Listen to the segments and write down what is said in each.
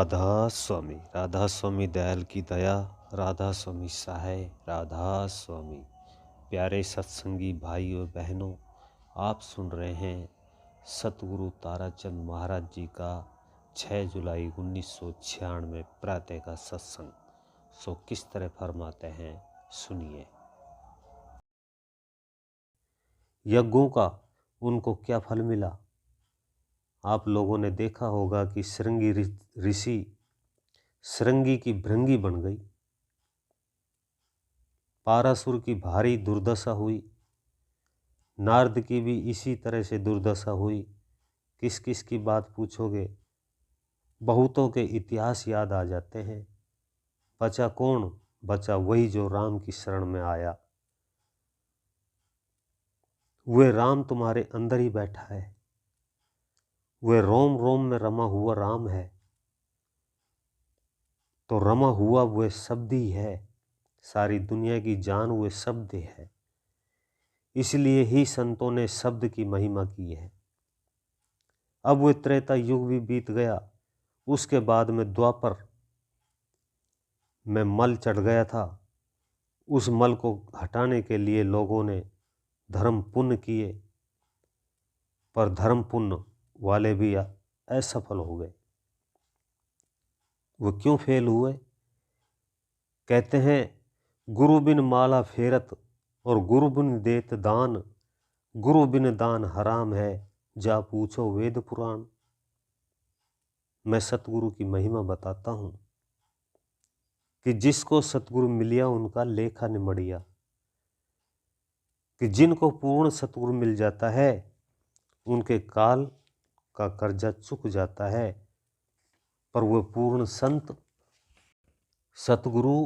राधा स्वामी दयाल की दया, राधा स्वामी सहाय, राधा स्वामी। प्यारे सत्संगी भाई और बहनों, आप सुन रहे हैं सतगुरु ताराचंद महाराज जी का 6 जुलाई 1996 प्रातः का सत्संग। सो किस तरह फरमाते हैं, सुनिए। यज्ञों का उनको क्या फल मिला? आप लोगों ने देखा होगा कि श्रृंगी ऋषि श्रृंगी की भृंगी बन गई, पारासुर की भारी दुर्दशा हुई, नारद की भी इसी तरह से दुर्दशा हुई। किस किस की बात पूछोगे, बहुतों के इतिहास याद आ जाते हैं। बचा कौन? बचा वही जो राम की शरण में आया। वह राम तुम्हारे अंदर ही बैठा है, वह रोम रोम में रमा हुआ राम है। तो रमा हुआ वह शब्द ही है, सारी दुनिया की जान वह शब्द है। इसलिए ही संतों ने शब्द की महिमा की है। अब वह त्रेता युग भी बीत गया, उसके बाद में द्वापर में मल चढ़ गया था। उस मल को हटाने के लिए लोगों ने धर्म पुण्य किए, पर धर्म पुण्य वाले भी असफल हो गए। वो क्यों फेल हुए? कहते हैं गुरु बिन माला फेरत और गुरु बिन देत दान, गुरु बिन दान हराम है, जा पूछो वेद पुराण। मैं सतगुरु की महिमा बताता हूँ कि जिसको सतगुरु मिलिया उनका लेखा निमड़िया, कि जिनको पूर्ण सतगुरु मिल जाता है उनके काल का कर्जा चुक जाता है। पर वह पूर्ण संत सतगुरु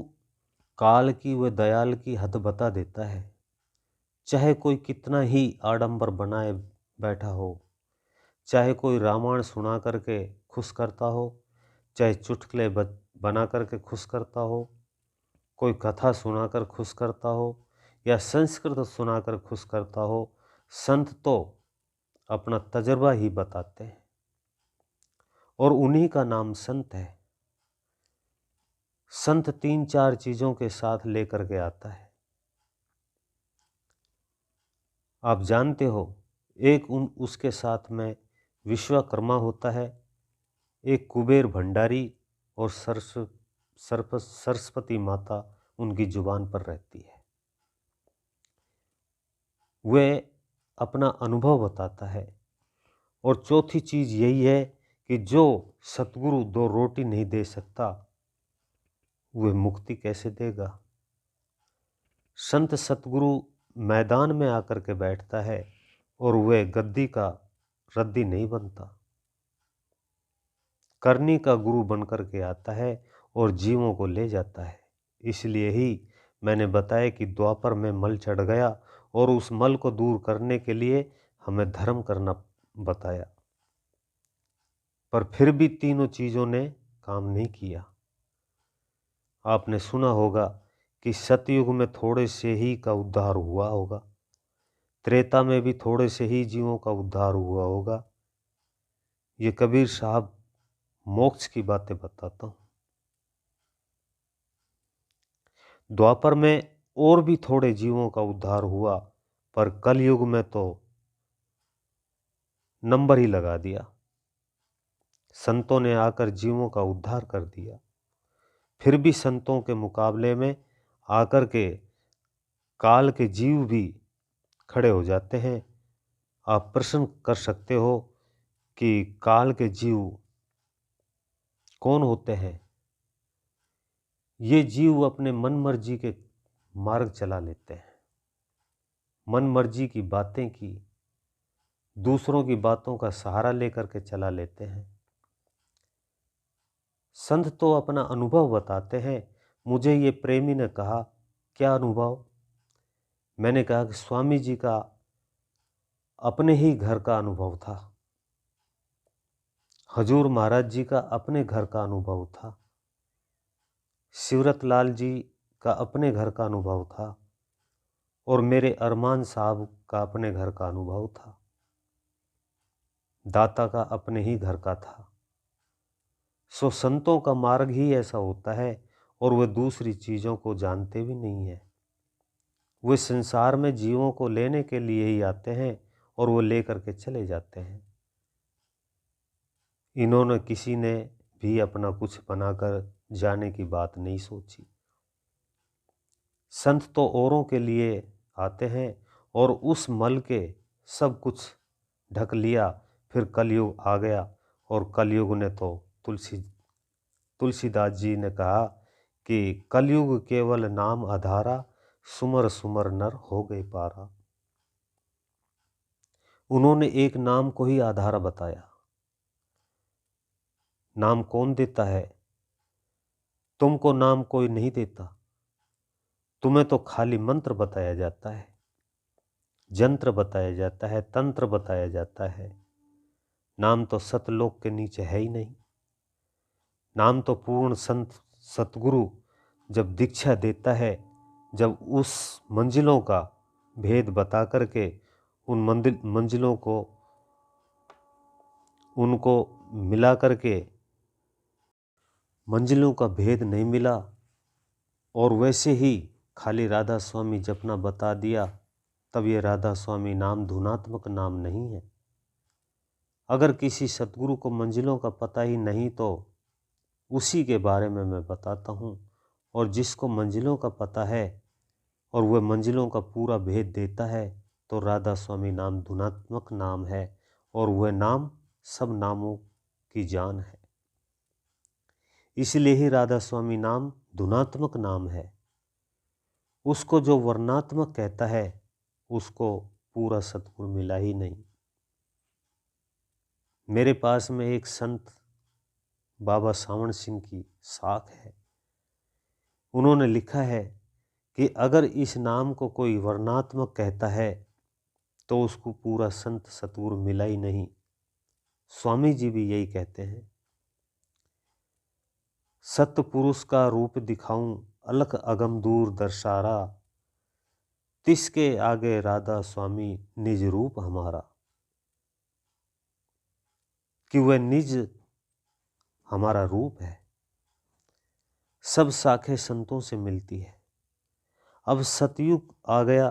काल की व दयाल की हद बता देता है। चाहे कोई कितना ही आडंबर बनाए बैठा हो, चाहे कोई रामायण सुना करके खुश करता हो, चाहे चुटकुले बना करके खुश करता हो, कोई कथा सुनाकर खुश करता हो या संस्कृत सुनाकर खुश करता हो, संत तो अपना तजर्बा ही बताते हैं और उन्हीं का नाम संत है। संत 3-4 चीज़ों के साथ लेकर के आता है। आप जानते हो, एक उसके साथ में विश्वकर्मा होता है, एक कुबेर भंडारी और सरस्वती माता उनकी जुबान पर रहती है। वह अपना अनुभव बताता है। और चौथी चीज़ यही है कि जो सतगुरु 2 रोटी नहीं दे सकता, वह मुक्ति कैसे देगा? संत सतगुरु मैदान में आकर के बैठता है और वह गद्दी का रद्दी नहीं बनता, करनी का गुरु बनकर के आता है और जीवों को ले जाता है। इसलिए ही मैंने बताया कि द्वापर में मल चढ़ गया और उस मल को दूर करने के लिए हमें धर्म करना बताया, पर फिर भी तीनों चीज़ों ने काम नहीं किया। आपने सुना होगा कि सतयुग में थोड़े से ही का उद्धार हुआ होगा, त्रेता में भी थोड़े से ही जीवों का उद्धार हुआ होगा। ये कबीर साहब मोक्ष की बातें बताता हूँ। द्वापर में और भी थोड़े जीवों का उद्धार हुआ, पर कलयुग में तो नंबर ही लगा दिया। संतों ने आकर जीवों का उद्धार कर दिया। फिर भी संतों के मुकाबले में आकर के काल के जीव भी खड़े हो जाते हैं। आप प्रश्न कर सकते हो कि काल के जीव कौन होते हैं? ये जीव अपने मन मर्जी के मार्ग चला लेते हैं, मन मर्जी की बातें की, दूसरों की बातों का सहारा लेकर के चला लेते हैं। संत तो अपना अनुभव बताते हैं। मुझे ये प्रेमी ने कहा, क्या अनुभव? मैंने कहा कि स्वामी जी का अपने ही घर का अनुभव था, हजूर महाराज जी का अपने घर का अनुभव था, शिवरत लाल जी का अपने घर का अनुभव था और मेरे अरमान साहब का अपने घर का अनुभव था, दाता का अपने ही घर का था। सो संतों का मार्ग ही ऐसा होता है और वे दूसरी चीज़ों को जानते भी नहीं है। वे संसार में जीवों को लेने के लिए ही आते हैं और वो लेकर के चले जाते हैं। इन्होंने किसी ने भी अपना कुछ बनाकर जाने की बात नहीं सोची। संत तो औरों के लिए आते हैं और उस मल के सब कुछ ढक लिया। फिर कलयुग आ गया और कलयुग ने तो तुलसीदास जी ने कहा कि कलयुग केवल नाम आधारा, सुमर सुमर नर हो गए पारा। उन्होंने एक नाम को ही आधार बताया। नाम कौन देता है? तुमको नाम कोई नहीं देता, तुम्हें तो खाली मंत्र बताया जाता है, जंत्र बताया जाता है, तंत्र बताया जाता है। नाम तो सतलोक के नीचे है ही नहीं। नाम तो पूर्ण संत सतगुरु जब दीक्षा देता है, जब उस मंजिलों का भेद बता करके उन मंजिलों को उनको मिला करके मंजिलों का भेद नहीं मिला और वैसे ही खाली राधा स्वामी जपना बता दिया, तब ये राधा स्वामी नाम धुनात्मक नाम नहीं है। अगर किसी सतगुरु को मंजिलों का पता ही नहीं तो उसी के बारे में मैं बताता हूँ। और जिसको मंजिलों का पता है और वह मंजिलों का पूरा भेद देता है तो राधा स्वामी नाम धुनात्मक नाम है और वह नाम सब नामों की जान है। इसलिए ही राधा स्वामी नाम धुनात्मक नाम है। उसको जो वर्णात्मक कहता है उसको पूरा सतगुरु मिला ही नहीं। मेरे पास में एक संत बाबा सावण सिंह की साख है। उन्होंने लिखा है कि अगर इस नाम को कोई वर्णात्मक कहता है तो उसको पूरा संत सतगुरु मिला ही नहीं। स्वामी जी भी यही कहते हैं, सत्य पुरुष का रूप दिखाऊं अलख अगम दूर दर्शारा, तिसके आगे राधा स्वामी निज रूप हमारा। कि वह निज हमारा रूप है। सब शाखें संतों से मिलती है। अब सतयुग आ गया।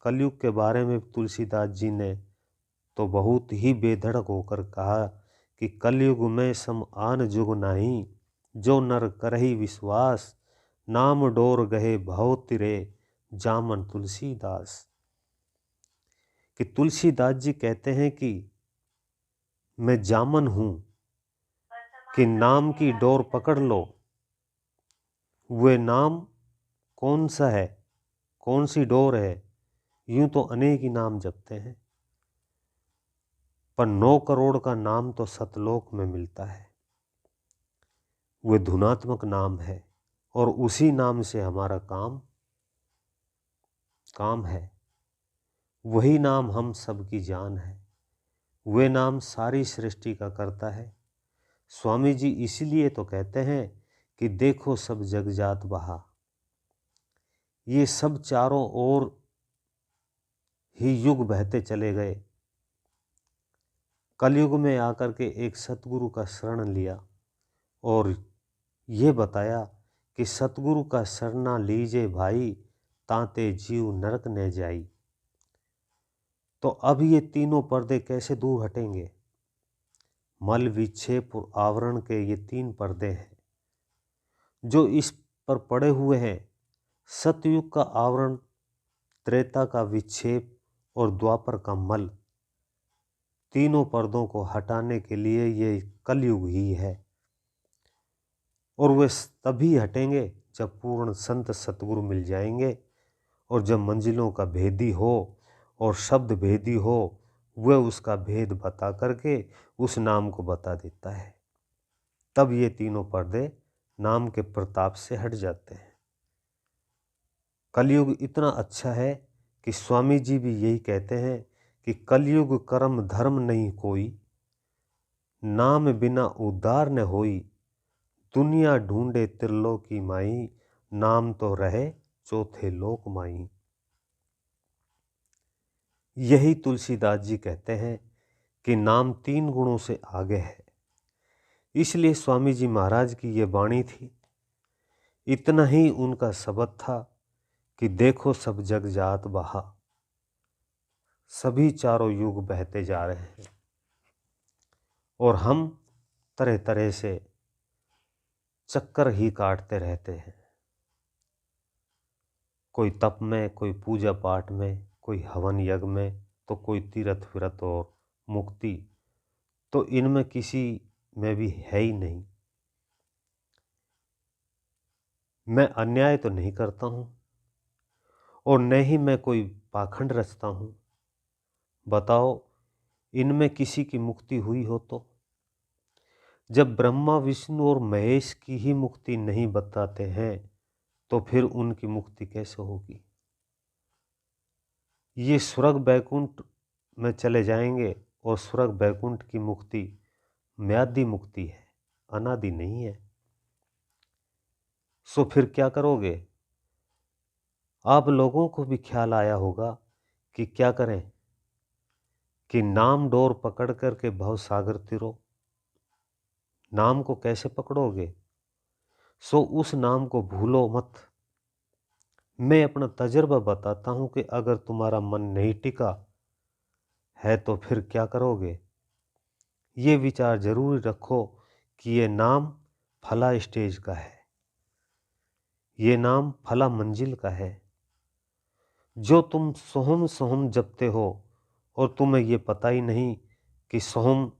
कलयुग के बारे में तुलसीदास जी ने तो बहुत ही बेधड़क होकर कहा कि कलयुग में सम आन जुग नहीं, जो नर करही विश्वास, नाम डोर गहे भव तिरे जामन तुलसीदास। कि तुलसीदास जी कहते हैं कि मैं जामन हूँ कि नाम की डोर पकड़ लो। वे नाम कौन सा है, कौन सी डोर है? यूं तो अनेक ही नाम जपते हैं, पर 9 करोड़ का नाम तो सतलोक में मिलता है। वे धुनात्मक नाम है और उसी नाम से हमारा काम है। वही नाम हम सबकी जान है। वे नाम सारी सृष्टि का करता है। स्वामी जी इसीलिए तो कहते हैं कि देखो सब जग जात बहा। ये सब चारों ओर ही युग बहते चले गए। कलयुग में आकर के एक सतगुरु का शरण लिया और ये बताया कि सतगुरु का शरणा लीजे भाई, ताते जीव नरक न जाई। तो अब ये तीनों पर्दे कैसे दूर हटेंगे? मल विक्षेप और आवरण के ये 3 पर्दे हैं जो इस पर पड़े हुए हैं। सतयुग का आवरण, त्रेता का विक्षेप और द्वापर का मल, तीनों पर्दों को हटाने के लिए ये कलयुग ही है। और वे तभी हटेंगे जब पूर्ण संत सतगुरु मिल जाएंगे और जब मंजिलों का भेदी हो और शब्द भेदी हो, वह उसका भेद बता करके उस नाम को बता देता है। तब ये तीनों पर्दे नाम के प्रताप से हट जाते हैं। कलयुग इतना अच्छा है कि स्वामी जी भी यही कहते हैं कि कलयुग कर्म धर्म नहीं कोई, नाम बिना उद्धार न होई, दुनिया ढूंढे त्रिलोकी माई, नाम तो रहे चौथे लोक माई। यही तुलसीदास जी कहते हैं कि नाम 3 गुणों से आगे है। इसलिए स्वामी जी महाराज की ये वाणी थी। इतना ही उनका शब्द था कि देखो सब जग जात बहा, सभी चारों युग बहते जा रहे हैं और हम तरह तरह से चक्कर ही काटते रहते हैं। कोई तप में, कोई पूजा पाठ में, कोई हवन यज्ञ में, तो कोई तीर्थ व्रत और मुक्ति, तो इनमें किसी में भी है ही नहीं। मैं अन्याय तो नहीं करता हूँ और न ही मैं कोई पाखंड रचता हूँ। बताओ इनमें किसी की मुक्ति हुई हो तो? जब ब्रह्मा विष्णु और महेश की ही मुक्ति नहीं बताते हैं तो फिर उनकी मुक्ति कैसे होगी? ये स्वर्ग बैकुंठ में चले जाएंगे और स्वर्ग बैकुंठ की मुक्ति म्यादी मुक्ति है, अनादि नहीं है। सो फिर क्या करोगे? आप लोगों को भी ख्याल आया होगा कि क्या करें, कि नाम डोर पकड़ करके भव सागर तिरो। नाम को कैसे पकड़ोगे? सो उस नाम को भूलो मत। मैं अपना तजुर्बा बताता हूं कि अगर तुम्हारा मन नहीं टिका है तो फिर क्या करोगे? ये विचार जरूर रखो कि ये नाम फला स्टेज का है, ये नाम फला मंजिल का है। जो तुम सोहम सोहम जपते हो और तुम्हें ये पता ही नहीं कि सोहम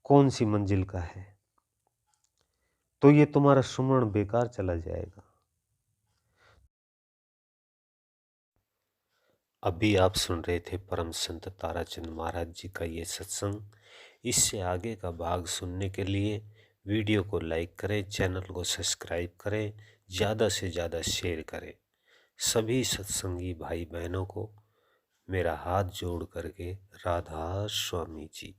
कौन सी मंजिल का है, तो ये तुम्हारा सुमरण बेकार चला जाएगा। अभी आप सुन रहे थे परम संत ताराचंद महाराज जी का ये सत्संग। इससे आगे का भाग सुनने के लिए वीडियो को लाइक करें, चैनल को सब्सक्राइब करें, ज़्यादा से ज़्यादा शेयर करें। सभी सत्संगी भाई बहनों को मेरा हाथ जोड़ करके राधा स्वामी जी।